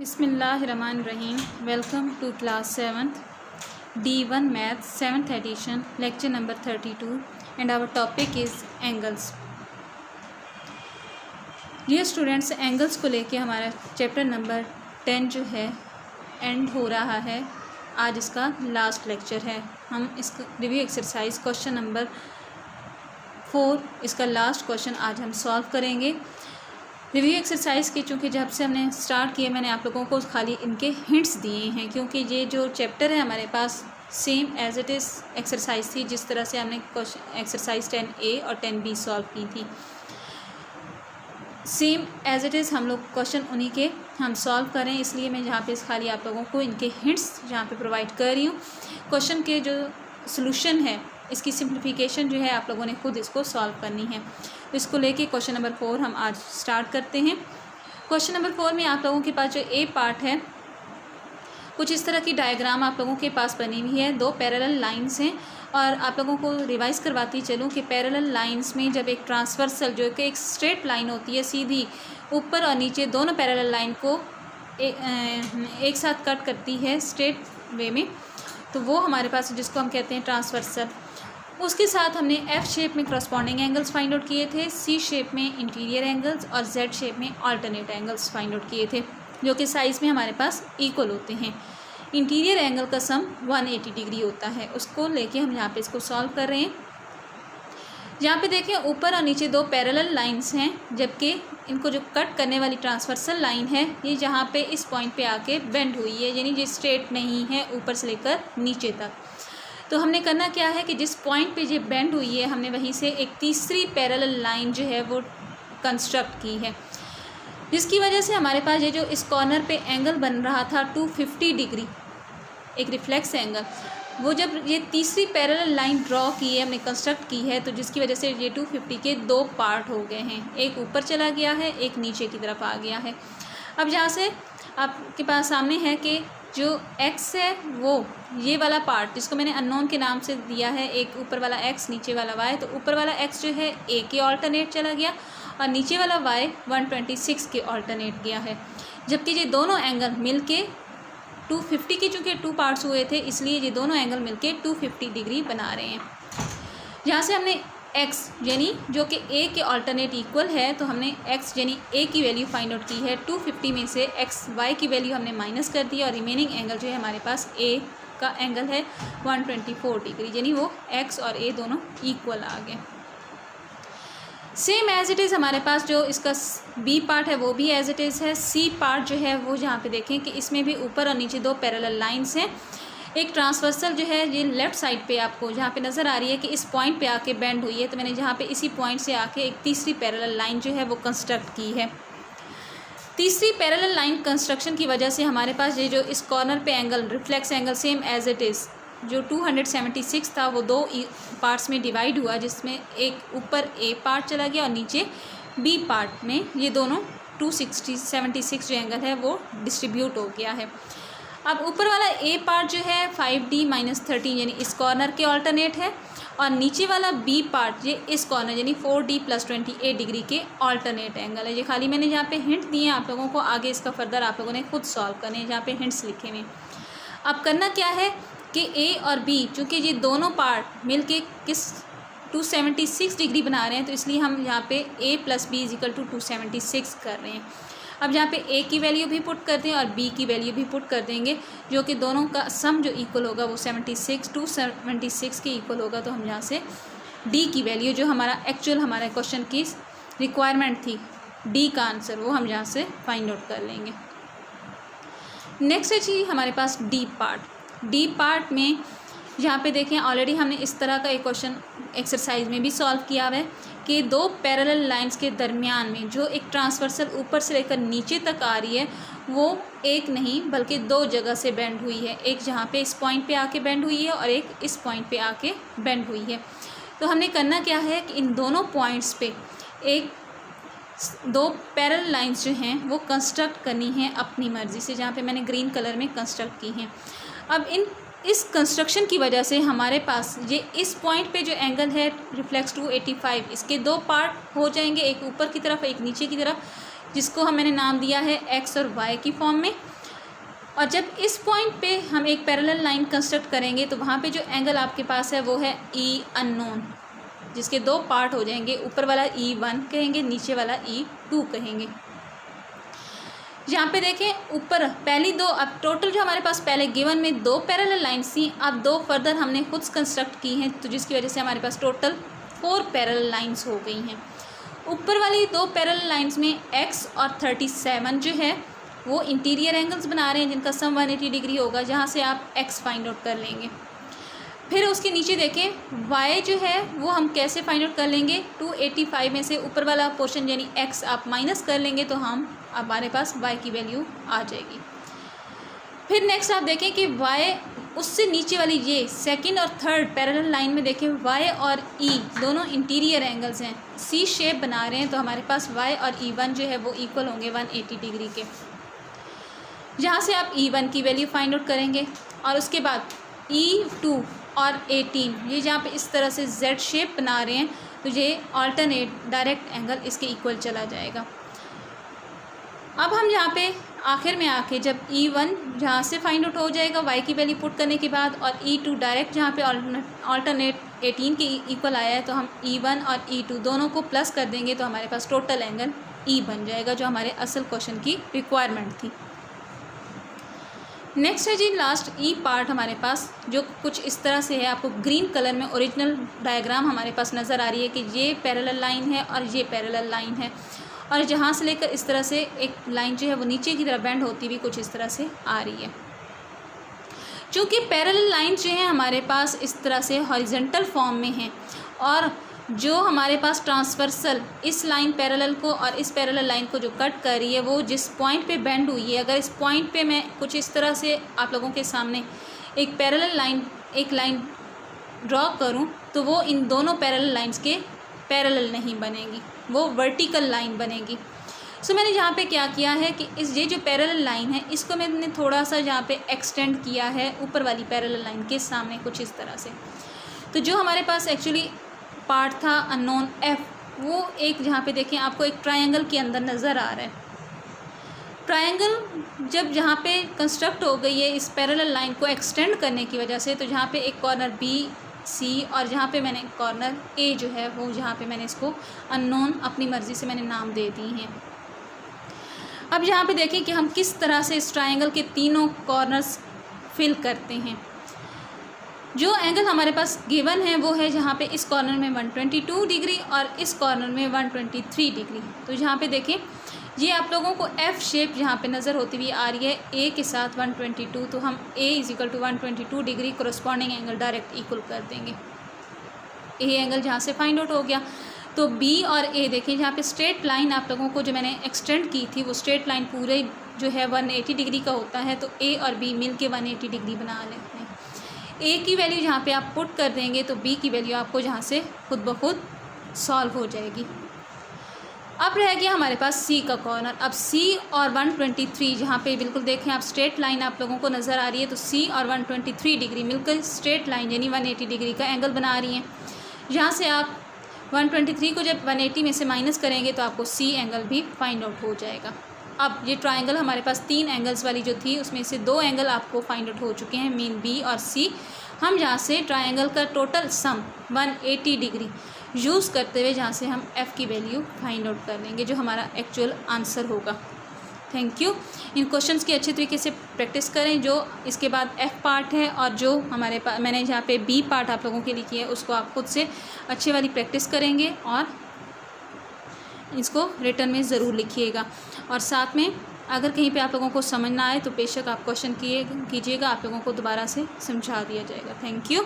Bismillahirrahmanirrahim. Welcome to class 7th D1 Math 7th edition lecture number 32 and our topic is angles. Dear students, angles को लेके हमारा chapter number 10 जो है and हो रहा है। आज इसका लास्ट लेक्चर है। हम इस रिव्यू एक्सरसाइज क्वेश्चन नंबर 4 इसका लास्ट क्वेश्चन आज हम सॉल्व करेंगे। रिव्यू एक्सरसाइज की चूँकि जब से हमने स्टार्ट किया मैंने आप लोगों को खाली इनके हिंट्स दिए हैं, क्योंकि ये जो चैप्टर है हमारे पास same as it is exercise थी जिस तरह से हमने एक्सरसाइज 10A और 10B सॉल्व की थी। सेम एज इट इज़ हम लोग क्वेश्चन उन्हीं के हम सॉल्व करें, इसलिए मैं यहाँ पे खाली आप लोगों को इनके हिंट्स यहाँ पे प्रोवाइड कर रही हूँ। क्वेश्चन के जो सॉल्यूशन है इसकी सिंप्लीफिकेशन जो है आप लोगों ने खुद इसको सॉल्व करनी है। इसको लेके क्वेश्चन नंबर 4 हम आज स्टार्ट करते हैं। क्वेश्चन नंबर 4 में आप लोगों के पास जो ए पार्ट है कुछ इस तरह की डायग्राम आप लोगों के पास बनी हुई है। दो पैरेलल लाइंस हैं और आप लोगों को रिवाइज करवाती चलूँ कि पैरेलल लाइंस में जब एक ट्रांसवर्सल जो कि एक स्ट्रेट लाइन होती है सीधी ऊपर और नीचे दोनों पैरेलल लाइन को एक साथ कट करती है स्ट्रेट वे में, तो वो हमारे पास जिसको हम कहते हैं ट्रांसवर्सल। उसके साथ हमने एफ शेप में करस्पॉन्डिंग एंगल्स फाइंड आउट किए थे, सी शेप में इंटीरियर एंगल्स और जेड शेप में अल्टरनेट एंगल्स फाइंड आउट किए थे, जो कि साइज़ में हमारे पास इक्वल होते हैं। इंटीरियर एंगल का सम 180 डिग्री होता है, उसको लेके हम यहाँ पे इसको सॉल्व कर रहे हैं। यहाँ पे देखें ऊपर और नीचे दो पैरेलल लाइंस हैं, जबकि इनको जो कट करने वाली ट्रांसवर्सल लाइन है ये जहाँ पे इस पॉइंट पे आके बेंड हुई है, यानी ये स्ट्रेट नहीं है ऊपर से लेकर नीचे तक। तो हमने करना क्या है कि जिस पॉइंट पे ये बेंड हुई है हमने वहीं से एक तीसरी पैरेलल लाइन जो है वो कंस्ट्रक्ट की है, जिसकी वजह से हमारे पास ये जो इस कॉर्नर पे एंगल बन रहा था 250 डिग्री एक रिफ्लेक्स एंगल, वो जब ये तीसरी पैरेलल लाइन ड्रॉ की है हमने कंस्ट्रक्ट की है, तो जिसकी वजह से ये 250 के दो पार्ट हो गए हैं, एक ऊपर चला गया है एक नीचे की तरफ आ गया है। अब यहाँ से आपके पास सामने है कि जो x है वो ये वाला पार्ट जिसको मैंने अननोन के नाम से दिया है, एक ऊपर वाला x नीचे वाला y, तो ऊपर वाला x जो है a के ऑल्टरनेट चला गया और नीचे वाला y 126 के ऑल्टरनेट गया है, जबकि ये दोनों एंगल मिलके 250 के चूँकि 2 पार्ट्स हुए थे इसलिए ये दोनों एंगल मिलके 250 डिग्री बना रहे हैं। यहाँ से हमने x यानी जो कि a के ऑल्टरनेट इक्वल है, तो हमने x यानी a की वैल्यू फाइंड आउट की है। 250 में से x y की वैल्यू हमने माइनस कर दी और रिमेनिंग एंगल जो है हमारे पास a का एंगल है 124 डिग्री, यानी वो x और a दोनों इक्वल आ गए। सेम एज इट इज़ हमारे पास जो इसका b पार्ट है वो भी एज इट इज़ है। c पार्ट जो है वो जहाँ पे देखें कि इसमें भी ऊपर और नीचे दो पैरेलल लाइंस हैं। एक ट्रांसवर्सल जो है ये लेफ़्ट साइड पे आपको जहाँ पे नज़र आ रही है कि इस पॉइंट पे आके बेंड हुई है, तो मैंने जहाँ पे इसी पॉइंट से आके एक तीसरी पैरेलल लाइन जो है वो कंस्ट्रक्ट की है। तीसरी पैरेलल लाइन कंस्ट्रक्शन की वजह से हमारे पास ये जो इस कॉर्नर पे angle reflex angle same as it is जो 276 था वो दो पार्ट्स में डिवाइड हुआ, जिसमें एक ऊपर ए पार्ट चला गया और नीचे बी पार्ट में ये दोनों 276 जो एंगल है वो डिस्ट्रीब्यूट हो गया है। अब ऊपर वाला ए पार्ट जो है 5D - 13 यानी इस कॉर्नर के ऑल्टरनेट है और नीचे वाला बी पार्ट ये इस कॉर्नर यानी 4D + 28 डिग्री के ऑल्टरनेट एंगल है। ये खाली मैंने यहाँ पे हिंट दिए हैं आप लोगों को, आगे इसका फर्दर आप लोगों ने खुद सॉल्व करने हैं, यहाँ पे हिंट्स लिखे हुए। अब करना क्या है कि ए और बी चूँकि ये दोनों पार्ट मिल के किस 276 डिग्री बना रहे हैं, तो इसलिए हम यहाँ पे a + b = 276 कर रहे हैं। अब यहाँ पे a की वैल्यू भी पुट कर दें और b की वैल्यू भी पुट कर देंगे, जो कि दोनों का सम जो इक्वल होगा वो 276 के इक्वल होगा। तो हम यहाँ से d की वैल्यू जो हमारा एक्चुअल हमारा क्वेश्चन की रिक्वायरमेंट थी d का आंसर वो हम यहाँ से फाइंड आउट कर लेंगे। नेक्स्ट है जी हमारे पास d पार्ट में यहाँ पे देखें ऑलरेडी हमने इस तरह का एक क्वेश्चन एक्सरसाइज में भी सॉल्व किया हुआ है कि दो पैरेलल लाइंस के दरमियान में जो एक ट्रांसवर्सल ऊपर से लेकर नीचे तक आ रही है वो एक नहीं बल्कि दो जगह से बेंड हुई है, एक जहाँ पे इस पॉइंट पे आके बेंड हुई है और एक इस पॉइंट पे आके बेंड हुई है। तो हमने करना क्या है कि इन दोनों पॉइंट्स पे एक दो पैरेलल लाइंस जो हैं वो कंस्ट्रक्ट करनी है अपनी मर्ज़ी से, जहाँ पे मैंने ग्रीन कलर में कंस्ट्रक्ट की हैं। अब इस कंस्ट्रक्शन की वजह से हमारे पास ये इस पॉइंट पे जो एंगल है रिफ्लेक्स 285 इसके दो पार्ट हो जाएंगे, एक ऊपर की तरफ एक नीचे की तरफ। जिसको मैंने नाम दिया है एक्स और वाई की फॉर्म में। और जब इस पॉइंट पे हम एक पैरेलल लाइन कंस्ट्रक्ट करेंगे तो वहाँ पे जो एंगल आपके पास है वो है ई अननोन, जिसके दो पार्ट हो जाएंगे, ऊपर वाला E1 कहेंगे, नीचे वाला E2 कहेंगे। यहाँ पे देखें ऊपर पहली दो, अब टोटल जो हमारे पास पहले गिवन में 2 पैरेलल लाइन्स थी, अब 2 फर्दर हमने खुद कंस्ट्रक्ट की हैं, तो जिसकी वजह से हमारे पास टोटल 4 पैरेलल लाइन्स हो गई हैं। ऊपर वाली 2 पैरेलल लाइन्स में x और 37 जो है वो इंटीरियर एंगल्स बना रहे हैं, जिनका सम 180 डिग्री होगा, जहाँ से आप x फाइंड आउट कर लेंगे। फिर उसके नीचे देखें y जो है वो हम कैसे फाइंड आउट कर लेंगे, 285 में से ऊपर वाला पोर्शन यानी x आप माइनस कर लेंगे तो हमारे पास y की वैल्यू आ जाएगी। फिर नेक्स्ट आप देखें कि y उससे नीचे वाली ये सेकंड और थर्ड पैरेलल लाइन में देखें y और e दोनों इंटीरियर एंगल्स हैं, C शेप बना रहे हैं, तो हमारे पास y और E1 जो है वो इक्वल होंगे 180 डिग्री के। यहाँ से आप E1 की वैल्यू फाइंड आउट करेंगे और उसके बाद E2 और 18 ये जहाँ पे इस तरह से Z शेप बना रहे हैं तो ये ऑल्टरनेट डायरेक्ट एंगल इसके इक्वल चला जाएगा। अब हम यहाँ पे आखिर में आके जब E1 जहाँ से फाइंड आउट हो जाएगा y की वैल्यू पुट करने के बाद, और E2 डायरेक्ट जहाँ पे ऑल्टरनेट 18 के इक्वल आया है, तो हम E1 और E2 दोनों को प्लस कर देंगे तो हमारे पास टोटल एंगल E बन जाएगा, जो हमारे असल क्वेश्चन की रिक्वायरमेंट थी। नेक्स्ट है जी लास्ट ई पार्ट हमारे पास, जो कुछ इस तरह से है। आपको ग्रीन कलर में ओरिजिनल डायग्राम हमारे पास नज़र आ रही है कि ये पैरेलल लाइन है और ये पैरेलल लाइन है, और जहाँ से लेकर इस तरह से एक लाइन जो है वो नीचे की तरफ बेंड होती हुई कुछ इस तरह से आ रही है। चूँकि पैरेलल लाइन जो है हमारे पास इस तरह से हॉरिजॉन्टल फॉर्म में है, और जो हमारे पास ट्रांसवर्सल इस लाइन पैरेलल को और इस पैरेलल लाइन को जो कट कर रही है वो जिस पॉइंट पे बेंड हुई है, अगर इस पॉइंट पे मैं कुछ इस तरह से आप लोगों के सामने एक पैरेलल लाइन एक लाइन ड्रॉ करूं तो वो इन दोनों पैरेलल लाइंस के पैरेलल नहीं बनेगी, वो वर्टिकल लाइन बनेगी। सो मैंने यहाँ पे क्या किया है कि ये जो पैरेलल लाइन है इसको मैंने थोड़ा सा यहाँ पे एक्सटेंड किया है ऊपर वाली पैरेलल लाइन के सामने कुछ इस तरह से। तो जो हमारे पास एक्चुअली पार्ट था अननोन f, वो एक जहाँ पे देखें आपको एक ट्रायंगल के अंदर नज़र आ रहा है। ट्रायंगल जब जहाँ पे कंस्ट्रक्ट हो गई है इस पैरेलल लाइन को एक्सटेंड करने की वजह से, तो जहाँ पे एक कॉर्नर B C और जहाँ पे मैंने कॉर्नर A जो है वो जहाँ पे मैंने इसको अननोन अपनी मर्ज़ी से मैंने नाम दे दी हैं। अब यहाँ पे देखें कि हम किस तरह से इस ट्रायंगल के तीनों कॉर्नर्स फिल करते हैं। जो एंगल हमारे पास गिवन है वो है जहाँ पे इस कॉर्नर में 122 डिग्री और इस कॉर्नर में 123 डिग्री। तो यहाँ पे देखें ये आप लोगों को F शेप यहाँ पे नज़र होती हुई आ रही है A के साथ 122, तो हम A = 122 degree corresponding angle direct equal कर देंगे। A एंगल जहाँ से फाइंड आउट हो गया, तो B और A देखें जहाँ पे स्ट्रेट लाइन आप लोगों को जो मैंने एक्सटेंड की थी वो स्ट्रेट लाइन पूरे जो है 180 डिग्री का होता है, तो A और B मिल के 180 डिग्री बना लेते हैं। A की वैल्यू जहाँ पे आप पुट कर देंगे तो B की वैल्यू आपको जहाँ से खुद ब खुद सॉल्व हो जाएगी। अब रह गया हमारे पास C का कॉर्नर। अब C और 123 जहाँ पे बिल्कुल देखें आप स्ट्रेट लाइन आप लोगों को नज़र आ रही है, तो C और 123 डिग्री मिलकर स्ट्रेट लाइन यानी 180 डिग्री का एंगल बना रही हैं। यहाँ से आप 123 को जब 180 में से माइनस करेंगे तो आपको C एंगल भी फाइंड आउट हो जाएगा। अब ये ट्रायंगल हमारे पास 3 एंगल्स वाली जो थी उसमें से 2 एंगल आपको फाइंड आउट हो चुके हैं, मीन B और C। हम जहाँ से ट्रायंगल का टोटल सम 180 डिग्री यूज़ करते हुए जहाँ से हम F की वैल्यू फाइंड आउट कर लेंगे, जो हमारा एक्चुअल आंसर होगा। Thank you. इन क्वेश्चंस की अच्छे तरीके से प्रैक्टिस करें। जो इसके बाद F पार्ट है और जो हमारे पास मैंने जहाँ पे B पार्ट आप लोगों के लिए किया है उसको आप खुद से अच्छी वाली प्रैक्टिस करेंगे और इसको रिटर्न में ज़रूर लिखिएगा। और साथ में अगर कहीं पे आप लोगों को समझ ना आए तो बेशक आप क्वेश्चन कीजिएगा, आप लोगों को दोबारा से समझा दिया जाएगा। Thank you.